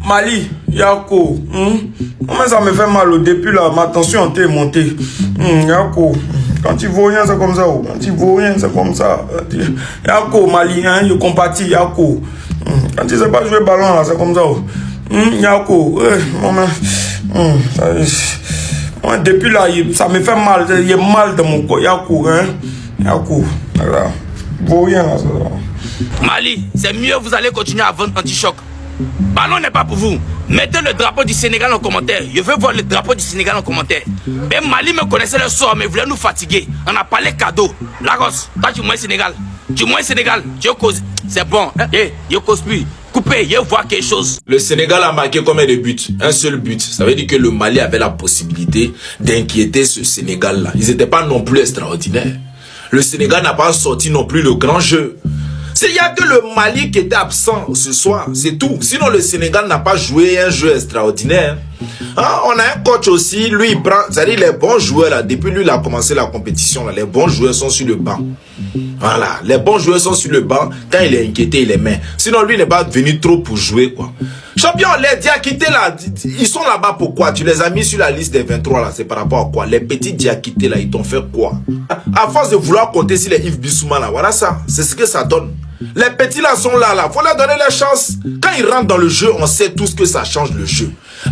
Mali, Yako, comment ça me fait mal au début là, ma tension est montée. Yako, quand tu vois rien, c'est comme ça. Quand tu vois rien, c'est comme ça. Yako, Mali, hein, je compatis, Yako. Quand tu sais pas jouer ballon là, c'est comme ça. Yako, moi, depuis là, ça me fait mal. Il y a mal dans mon corps. Yako, hein. Yako, voilà. Vaut rien là, ça. Mali, c'est mieux, vous allez continuer à vendre anti-choc. Ballon n'est pas pour vous. Mettez le drapeau du Sénégal en commentaire. Je veux voir le drapeau du Sénégal en commentaire. Ben Mali me connaissait le sort, mais voulait nous fatiguer. On a parlé cadeau. Lagos, toi tu moins Sénégal. Tu moins Sénégal. Je cause. C'est bon. Je cause plus. Coupez, je vois quelque chose. Le Sénégal a marqué combien de buts? Un seul but. Ça veut dire que le Mali avait la possibilité d'inquiéter ce Sénégal-là. Ils n'étaient pas non plus extraordinaires. Le Sénégal n'a pas sorti non plus le grand jeu. Il n'y a que le Mali qui était absent ce soir, c'est tout. Sinon, le Sénégal n'a pas joué un jeu extraordinaire. Hein? On a un coach aussi, lui, il prend, c'est-à-dire les bons joueurs, là, depuis lui, il a commencé la compétition, là, les bons joueurs sont sur le banc. Voilà, les bons joueurs sont sur le banc. Quand il est inquiété, il les met. Sinon, lui, il n'est pas venu trop pour jouer, quoi. Champion, les Diakités, là, ils sont là-bas pourquoi? Tu les as mis sur la liste des 23, là, c'est par rapport à quoi? Les petits Diakités, là, ils t'ont fait quoi? À force de vouloir compter sur les Yves Bissouma, là, voilà ça. C'est ce que ça donne. Les petits là sont là, faut leur donner les chances. Quand ils rentrent dans le jeu, on sait tous que ça change le jeu.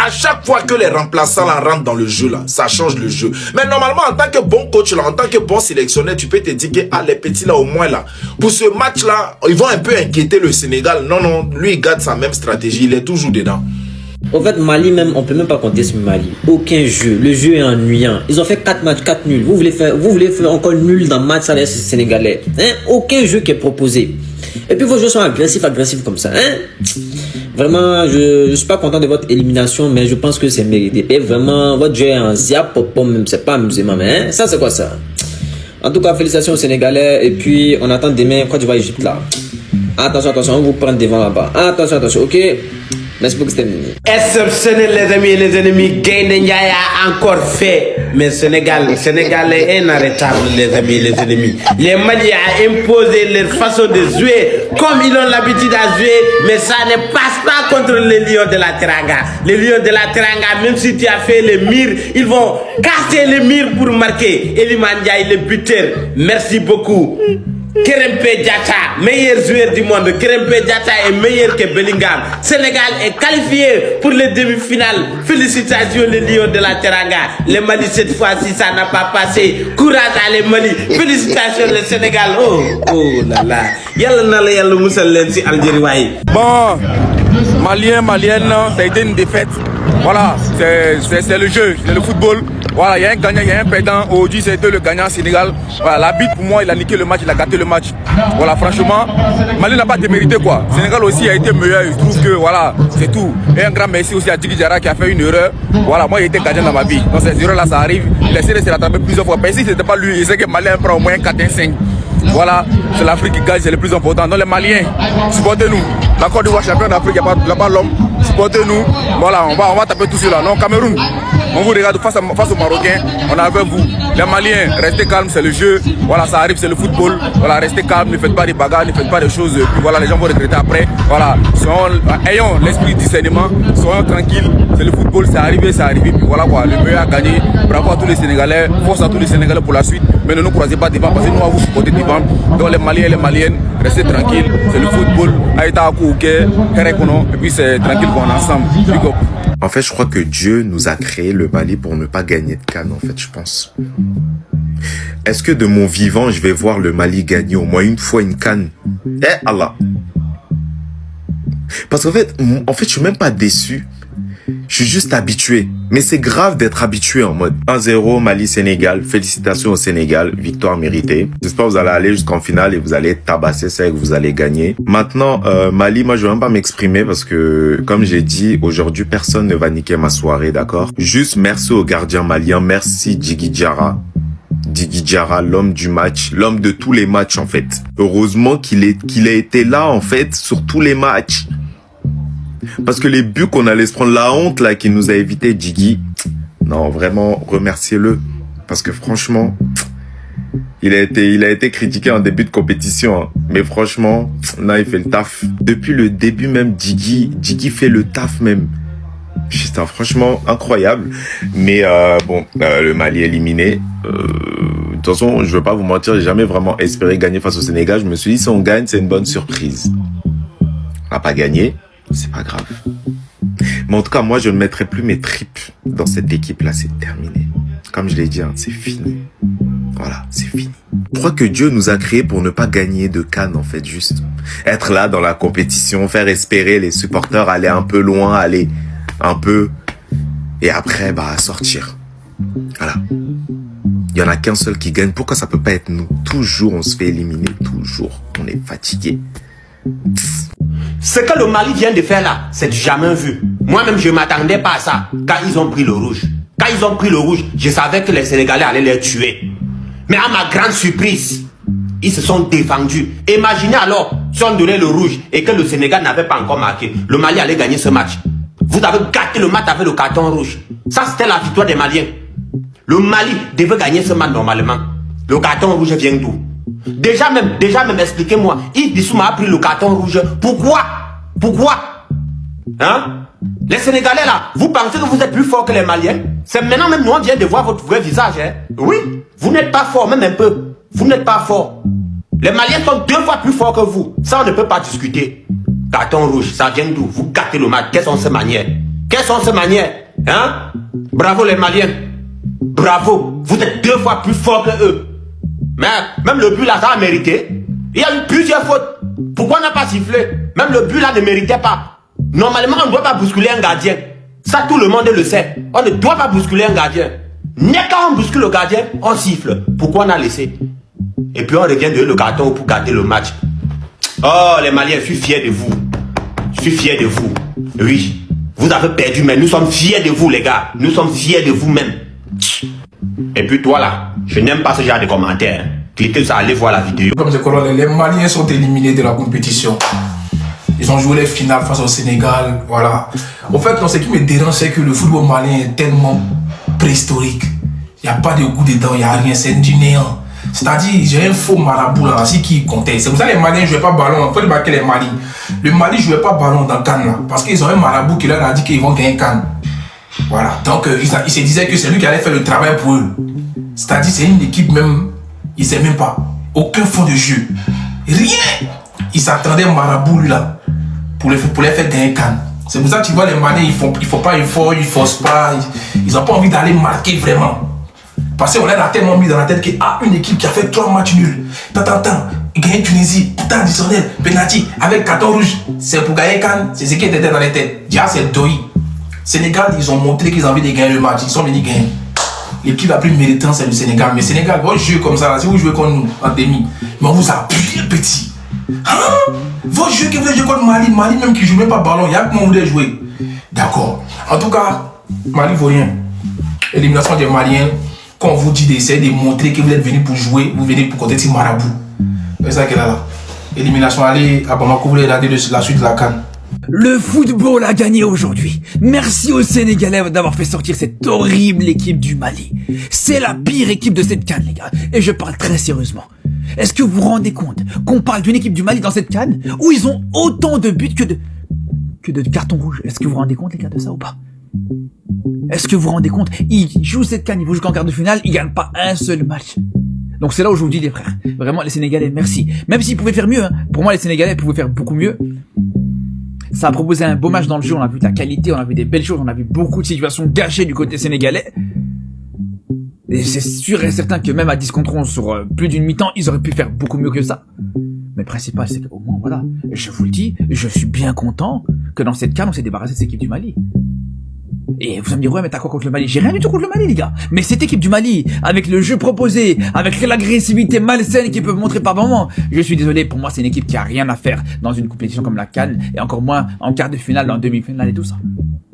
À chaque fois que les remplaçants là rentrent dans le jeu là, ça change le jeu. Mais normalement, en tant que bon coach là, en tant que bon sélectionneur, tu peux te dire que les petits là au moins là, pour ce match là, ils vont un peu inquiéter le Sénégal. Non, non, lui il garde sa même stratégie, il est toujours dedans. En fait, Mali même, on peut même pas compter sur Mali. Aucun jeu. Le jeu est ennuyant. Ils ont fait 4 matchs, 4 nuls. Vous voulez faire encore nul dans le match, ça laisse les Sénégalais. Hein? Aucun jeu qui est proposé. Et puis vos joueurs sont agressifs comme ça. Hein? Vraiment, je suis pas content de votre élimination, mais je pense que c'est mérité. Et vraiment, votre jeu est en ziap, même, c'est pas amusément, mais hein? Ça c'est quoi ça? En tout cas, félicitations aux Sénégalais. Et puis, on attend demain Côte d'Ivoire-Égypte là. Attention, on vous prend devant là-bas. Attention, ok? Merci beaucoup, c'était Mini. Exceptionnel les amis et les ennemis, Gaynde Ndiaye a encore fait. Mais Sénégal est inarrêtable les amis et les ennemis. Les Maliens ont imposé leur façon de jouer comme ils ont l'habitude à jouer. Mais ça ne passe pas contre les Lions de la Teranga. Les Lions de la Teranga, même si tu as fait les murs, ils vont casser les murs pour marquer. Iliman Ndiaye, le buteur, merci beaucoup. Krépin Diatta, meilleur joueur du monde. Krépin Diatta est meilleur que Bellingham. Sénégal est qualifié pour les demi-finales. Félicitations les Lions de la Teranga. Les Mali cette fois-ci ça n'a pas passé. Courage à les Mali. Félicitations le Sénégal. Oh là là. Yalla na la yalla musal len ci Algérie waay. Bon, Malienne, ça a été une défaite. Voilà, c'est le jeu, c'est le football. Voilà, il y a un gagnant, il y a un perdant. Aujourd'hui, c'était le gagnant Sénégal. Voilà, l'arbitre pour moi, il a niqué le match, il a gâté le match. Voilà, franchement, Mali n'a pas démérité quoi. Sénégal aussi a été meilleur. Je trouve que voilà, c'est tout. Et un grand merci aussi à Djigui Diarra qui a fait une erreur. Voilà, moi, il était gardien dans ma vie. Donc, ces erreurs-là, ça arrive. Il a essayé de se rattraper plusieurs fois. Mais si ce n'était pas lui, il sait que Mali prend au moins 4-5. Voilà, c'est l'Afrique qui gagne, c'est le plus important. Donc, les Maliens, supportez-nous. La Côte d'Ivoire, champion d'Afrique, il n'y a pas l'homme. Supportez-nous. Voilà, on va taper tout cela. Non, Cameroun, on vous regarde face aux Marocains. On est avec vous. Les Maliens, restez calmes, c'est le jeu. Voilà, ça arrive, c'est le football. Voilà, restez calmes, ne faites pas des bagarres, ne faites pas des choses. Puis voilà, les gens vont regretter après. Voilà, ayons l'esprit de discernement, soyons tranquilles. C'est le football, c'est arrivé. Puis voilà quoi, le meilleur a gagné. Bravo à tous les Sénégalais. Force à tous les Sénégalais pour la suite. Mais ne nous croisez pas devant parce que nous, on va vous supporter devant. Donc les Maliens et les Maliennes, restez tranquilles. C'est le football. Et puis c'est tranquille qu'on est ensemble. En fait, je crois que Dieu nous a créé le Mali pour ne pas gagner de CAN, en fait, je pense. Est-ce que de mon vivant, je vais voir le Mali gagner au moins une fois une CAN? Eh Allah! Parce qu'en fait, je suis même pas déçu. Je suis juste habitué. Mais c'est grave d'être habitué en mode 1-0 Mali-Sénégal. Félicitations au Sénégal. Victoire méritée. J'espère que vous allez aller jusqu'en finale et vous allez tabasser ça et que vous allez gagner. Maintenant, Mali, moi, je vais même pas m'exprimer parce que, comme j'ai dit, aujourd'hui, personne ne va niquer ma soirée, d'accord? Juste merci au gardien malien. Merci Djigui Diarra. Djigui Diarra, l'homme du match, l'homme de tous les matchs, en fait. Heureusement qu'il a été là, en fait, sur tous les matchs. Parce que les buts qu'on allait se prendre, la honte là qui nous a évité Djigui, non vraiment remerciez-le parce que franchement Il a été critiqué en début de compétition, hein. Mais franchement, là, il fait le taf. Depuis le début même, Djigui fait le taf même. Putain, franchement, incroyable. Mais bon, le Mali éliminé. De toute façon, je veux pas vous mentir, j'ai jamais vraiment espéré gagner face au Sénégal. Je me suis dit, si on gagne, c'est une bonne surprise. On n'a pas gagné, c'est pas grave. Mais en tout cas, moi, je ne mettrai plus mes tripes dans cette équipe-là. C'est terminé. Comme je l'ai dit, hein, c'est fini. Voilà, c'est fini. Je crois que Dieu nous a créés pour ne pas gagner de CAN, en fait, juste. Être là dans la compétition, faire espérer les supporters, aller un peu loin, aller un peu, et après, bah, sortir. Voilà. Il y en a qu'un seul qui gagne. Pourquoi ça peut pas être nous? Toujours, on se fait éliminer. Toujours. On est fatigué. Ce que le Mali vient de faire là, c'est jamais vu. Moi-même, je ne m'attendais pas à ça quand ils ont pris le rouge. Quand ils ont pris le rouge, je savais que les Sénégalais allaient les tuer. Mais à ma grande surprise, ils se sont défendus. Imaginez alors, si on donnait le rouge et que le Sénégal n'avait pas encore marqué, le Mali allait gagner ce match. Vous avez gâté le match avec le carton rouge. Ça, c'était la victoire des Maliens. Le Mali devait gagner ce match normalement. Le carton rouge vient d'où? Déjà même, expliquez-moi. Yves Bissouma a pris le carton rouge. Pourquoi? Hein? Les Sénégalais là, vous pensez que vous êtes plus forts que les Maliens? C'est maintenant même nous on vient de voir votre vrai visage. Hein? Oui, vous n'êtes pas fort, même un peu. Vous n'êtes pas fort. Les Maliens sont 2 fois plus forts que vous. Ça, on ne peut pas discuter. Carton rouge, ça vient d'où? Vous gâtez le match. Quelles sont ces manières? Hein? Bravo les Maliens. Bravo. Vous êtes 2 fois plus forts que eux. Mais même le but là, ça a mérité. Il y a eu plusieurs fautes. Pourquoi on n'a pas sifflé? Même le but là ne méritait pas. Normalement, on ne doit pas bousculer un gardien. Ça, tout le monde le sait. On ne doit pas bousculer un gardien. Mais quand on bouscule le gardien, on siffle. Pourquoi on a laissé? Et puis on revient de le carton pour garder le match. Oh, les Maliens, je suis fier de vous. Je suis fier de vous. Oui, vous avez perdu, mais nous sommes fiers de vous, les gars. Nous sommes fiers de vous-même. Et puis toi là, je n'aime pas ce genre de commentaires. Cliquez sur aller voir la vidéo. Comme les Maliens sont éliminés de la compétition. Ils ont joué les finales face au Sénégal, voilà. En fait, non, ce qui me dérange, c'est que le football malien est tellement préhistorique. Il n'y a pas de goût dedans, il n'y a rien, c'est du néant. C'est-à-dire, j'ai un faux marabout là, aussi qui comptait. C'est pour ça que les Maliens ne jouaient pas ballon. Il faut débarquer les Mali. Le Mali ne jouait pas ballon dans le CAN là. Parce qu'ils ont un marabout qui leur a dit qu'ils vont gagner CAN. Voilà. Donc, ils se disaient que c'est lui qui allait faire le travail pour eux. C'est-à-dire, c'est une équipe même, ils ne sait même pas. Aucun fond de jeu. Rien. Ils s'attendaient au marabout lui là. Pour les faire gagner CAN. C'est pour ça que tu vois les Maliens, ils font pas effort, ils forcent pas. Ils n'ont pas envie d'aller marquer vraiment. Parce qu'on leur a tellement mis dans la tête qu'il y a une équipe qui a fait 3 matchs nuls. Gagner Tunisie, temps additionnel, penalty, avec carton rouge. C'est pour gagner CAN, c'est ce qui était dans les têtes. Déjà, c'est Doi. Sénégal, ils ont montré qu'ils ont envie de gagner le match. Ils sont venus gagner. L'équipe la plus méritante, c'est le Sénégal. Mais Sénégal, vous jouez comme ça, là, si vous jouez contre nous en demi, mais on vous a plié petit. Hein? Vous jouez que vous jouez contre Mali, Mali même qui ne joue même pas ballon, il y a comment vous voulez jouer. D'accord. En tout cas, Mali vaut rien. Élimination des Maliens. Quand on vous dit d'essayer de montrer que vous êtes venu pour jouer, vous venez pour côté de marabout. C'est ça qu'elle a là. Élimination, allez, à Bamako, vous voulez regarder la suite de la CAN. Le football a gagné aujourd'hui. Merci aux Sénégalais d'avoir fait sortir cette horrible équipe du Mali. C'est la pire équipe de cette CAN, les gars. Et je parle très sérieusement. Est-ce que vous vous rendez compte qu'on parle d'une équipe du Mali dans cette CAN où ils ont autant de buts que de cartons rouges? Est-ce que vous vous rendez compte, les gars, de ça ou pas? Est-ce que vous vous rendez compte? Ils jouent cette CAN, ils vont jusqu'en quart de finale, ils gagnent pas un seul match. Donc c'est là où je vous dis, les frères, vraiment les Sénégalais, merci. Même s'ils pouvaient faire mieux, hein. Pour moi les Sénégalais pouvaient faire beaucoup mieux. Ça a proposé un beau match dans le jeu, on a vu de la qualité, on a vu des belles choses, on a vu beaucoup de situations gâchées du côté sénégalais. Et c'est sûr et certain que même à 10 contre 11 sur plus d'une mi-temps, ils auraient pu faire beaucoup mieux que ça. Mais le principal, c'est qu'au moins, voilà, je vous le dis, je suis bien content que dans cette CAN, on s'est débarrassé de cette équipe du Mali. Et vous allez me dire, ouais, mais t'as quoi contre le Mali? J'ai rien du tout contre le Mali, les gars. Mais cette équipe du Mali, avec le jeu proposé, avec l'agressivité malsaine qu'ils peuvent montrer par moments, je suis désolé, pour moi, c'est une équipe qui a rien à faire dans une compétition comme la CAN, et encore moins en quart de finale, en demi-finale et tout ça.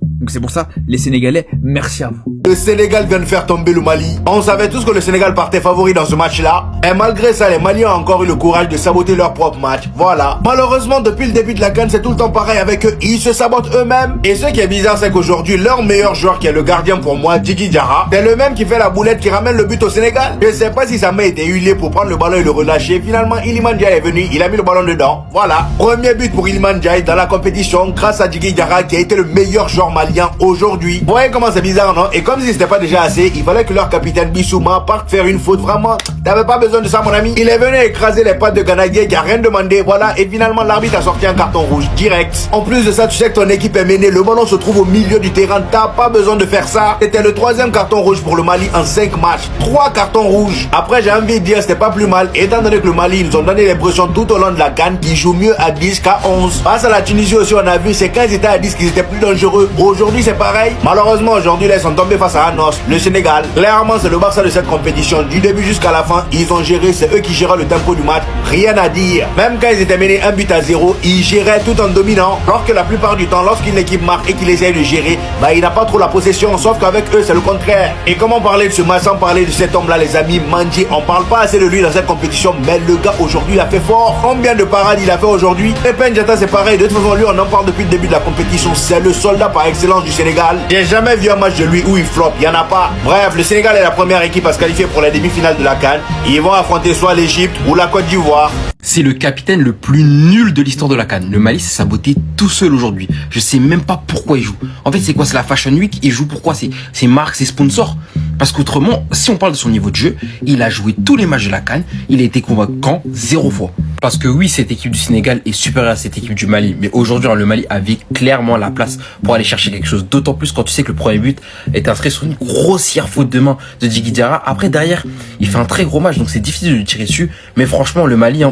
Donc c'est pour ça, les Sénégalais, merci à vous. Le Sénégal vient de faire tomber le Mali. On savait tous que le Sénégal partait favori dans ce match-là. Et malgré ça, les Maliens ont encore eu le courage de saboter leur propre match. Voilà. Malheureusement, depuis le début de la CAN, c'est tout le temps pareil avec eux. Ils se sabotent eux-mêmes. Et ce qui est bizarre, c'est qu'aujourd'hui, leur meilleur joueur, qui est le gardien pour moi, Djigui Diarra, c'est le même qui fait la boulette qui ramène le but au Sénégal. Je sais pas si sa main était huilée pour prendre le ballon et le relâcher. Finalement, Iliman Ndiaye est venu. Il a mis le ballon dedans. Voilà. Premier but pour Iliman Ndiaye dans la compétition grâce à Djigui Diarra qui a été le meilleur joueur malien aujourd'hui. Vous voyez comment c'est bizarre, non? Et comme si c'était pas déjà assez, il fallait que leur capitaine Bissouma parte faire une faute. Vraiment, t'avais pas besoin de ça, mon ami. Il est venu écraser les pattes de Ganagé qui a rien demandé. Voilà. Et finalement, l'arbitre a sorti un carton rouge direct. En plus de ça, tu sais que ton équipe est menée. Le ballon se trouve au milieu du terrain. T'as pas besoin de faire ça. C'était le 3e carton rouge pour le Mali en 5 matchs. 3 cartons rouges. Après, j'ai envie de dire, c'était pas plus mal. Étant donné que le Mali, ils ont donné l'impression tout au long de la CAN qu'ils jouent mieux à 10 qu'à 11. Face à la Tunisie aussi, on a vu, c'est quand ils étaient à 10 qu'ils étaient plus dangereux. Aujourd'hui, c'est pareil. Malheureusement, aujourd'hui, là, ils sont tombés face à Anos, le Sénégal. Clairement, c'est le Barça de cette compétition. Du début jusqu'à la fin, ils ont géré. C'est eux qui géraient le tempo du match. Rien à dire. Même quand ils étaient menés 1-0, ils géraient tout en dominant. Alors que la plupart du temps, lorsqu'une équipe marque et qu'il essaye de gérer, bah, il n'a pas trop la possession. Sauf qu'avec eux, c'est le contraire. Et comment parler de ce match sans parler de cet homme-là, les amis, Mandji? On parle pas assez de lui dans cette compétition, mais le gars, aujourd'hui, il a fait fort. Combien de parades il a fait aujourd'hui? Et Penjata, c'est pareil. De toute façon, lui, on en parle depuis le début de la compétition. C'est le soldat par excellence du Sénégal. J'ai jamais vu un match de lui où il flop. Il y en a pas. Bref, le Sénégal est la première équipe à se qualifier pour la demi-finale de la CAN. Ils vont affronter soit l'Égypte ou la Côte d'Ivoire. C'est le capitaine le plus nul de l'histoire de la CAN. Le Mali s'est saboté tout seul aujourd'hui. Je sais même pas pourquoi il joue. En fait, c'est quoi? C'est la Fashion Week. Il joue pourquoi? C'est marque, c'est sponsor. Parce qu'autrement, si on parle de son niveau de jeu, il a joué tous les matchs de la CAN. Il a été convaincant 0 fois. Parce que oui, cette équipe du Sénégal est supérieure à cette équipe du Mali. Mais aujourd'hui, le Mali avait clairement la place pour aller chercher quelque chose. D'autant plus quand tu sais que le premier but est inscrit sur une grossière faute de main de Djigui Diarra. Après, derrière, il fait un très gros match. Donc c'est difficile de lui tirer dessus. Mais franchement, le Mali,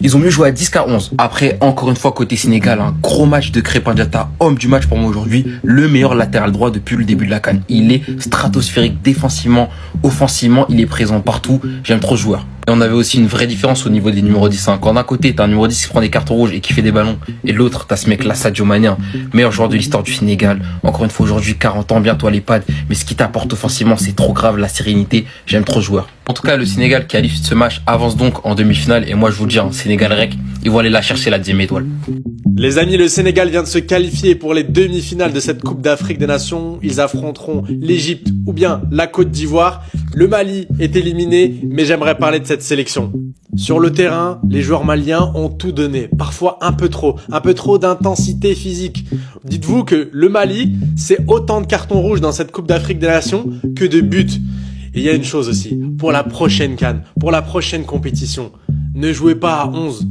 ils ont mieux joué à 10 qu'à 11. Après, encore une fois, côté Sénégal, un gros match de Crépin Diatta, homme du match pour moi aujourd'hui. Le meilleur latéral droit depuis le début de la CAN. Il est stratosphérique défensivement, offensivement. Il est présent partout. J'aime trop ce joueur. Et on avait aussi une vraie différence au niveau des numéros 10. Quand d'un côté, t'as un numéro 10 qui prend des cartons rouges et qui fait des ballons, et l'autre, t'as ce mec-là, Sadio Mané, meilleur joueur de l'histoire du Sénégal. Encore une fois, aujourd'hui, 40 ans, bientôt à l'EHPAD. Mais ce qui t'apporte offensivement, c'est trop grave, la sérénité. J'aime trop ce joueur. En tout cas, le Sénégal qui a l'issue de ce match avance donc en demi-finale. Et moi, je vous le dis, Sénégal rec, ils vont aller la chercher la 10e étoile. Les amis, le Sénégal vient de se qualifier pour les demi-finales de cette Coupe d'Afrique des Nations. Ils affronteront l'Égypte ou bien la Côte d'Ivoire. Le Mali est éliminé, mais j'aimerais parler de cette sélection. Sur le terrain, les joueurs maliens ont tout donné, parfois un peu trop d'intensité physique. Dites-vous que le Mali, c'est autant de cartons rouges dans cette Coupe d'Afrique des Nations que de buts. Et il y a une chose aussi, pour la prochaine CAN, pour la prochaine compétition, ne jouez pas à 11.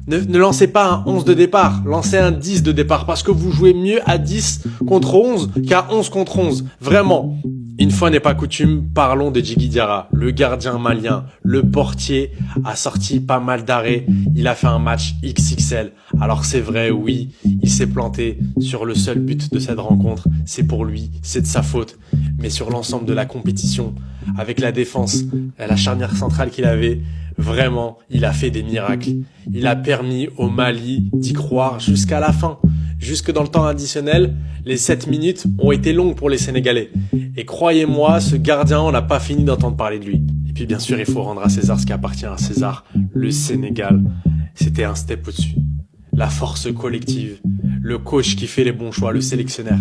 Ne lancez pas un 11 de départ, lancez un 10 de départ parce que vous jouez mieux à 10 contre 11 qu'à 11 contre 11. Vraiment. Une fois n'est pas coutume, parlons de Djigui Diarra, le gardien malien, le portier, a sorti pas mal d'arrêts, il a fait un match XXL. Alors c'est vrai, oui, il s'est planté sur le seul but de cette rencontre, c'est pour lui, c'est de sa faute. Mais sur l'ensemble de la compétition, avec la défense, la charnière centrale qu'il avait, vraiment, il a fait des miracles. Il a permis au Mali d'y croire jusqu'à la fin. Jusque dans le temps additionnel, les 7 minutes ont été longues pour les Sénégalais. Et croyez-moi, ce gardien, on n'a pas fini d'entendre parler de lui. Et puis bien sûr, il faut rendre à César ce qui appartient à César. Le Sénégal, c'était un step au-dessus. La force collective, le coach qui fait les bons choix, le sélectionneur.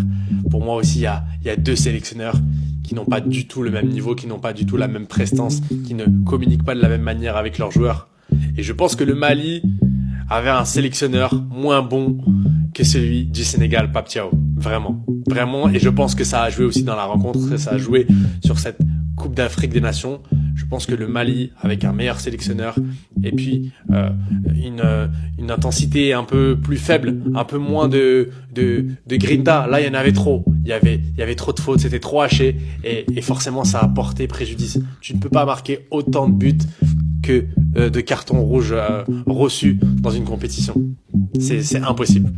Pour moi aussi, il y a 2 sélectionneurs qui n'ont pas du tout le même niveau, qui n'ont pas du tout la même prestance, qui ne communiquent pas de la même manière avec leurs joueurs. Et je pense que le Mali avait un sélectionneur moins bon que celui du Sénégal, Pape Thiaw. Vraiment. Vraiment. Et je pense que ça a joué aussi dans la rencontre, que ça a joué sur cette Coupe d'Afrique des Nations. Je pense que le Mali, avec un meilleur sélectionneur, et puis une intensité un peu plus faible, un peu moins de grinta. Là, il y en avait trop. Il y avait trop de fautes, c'était trop haché, et forcément, ça a porté préjudice. Tu ne peux pas marquer autant de buts que de cartons rouges reçus dans une compétition. C'est impossible.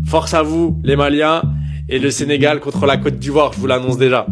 Force à vous, les Maliens, et le Sénégal contre la Côte d'Ivoire, je vous l'annonce déjà.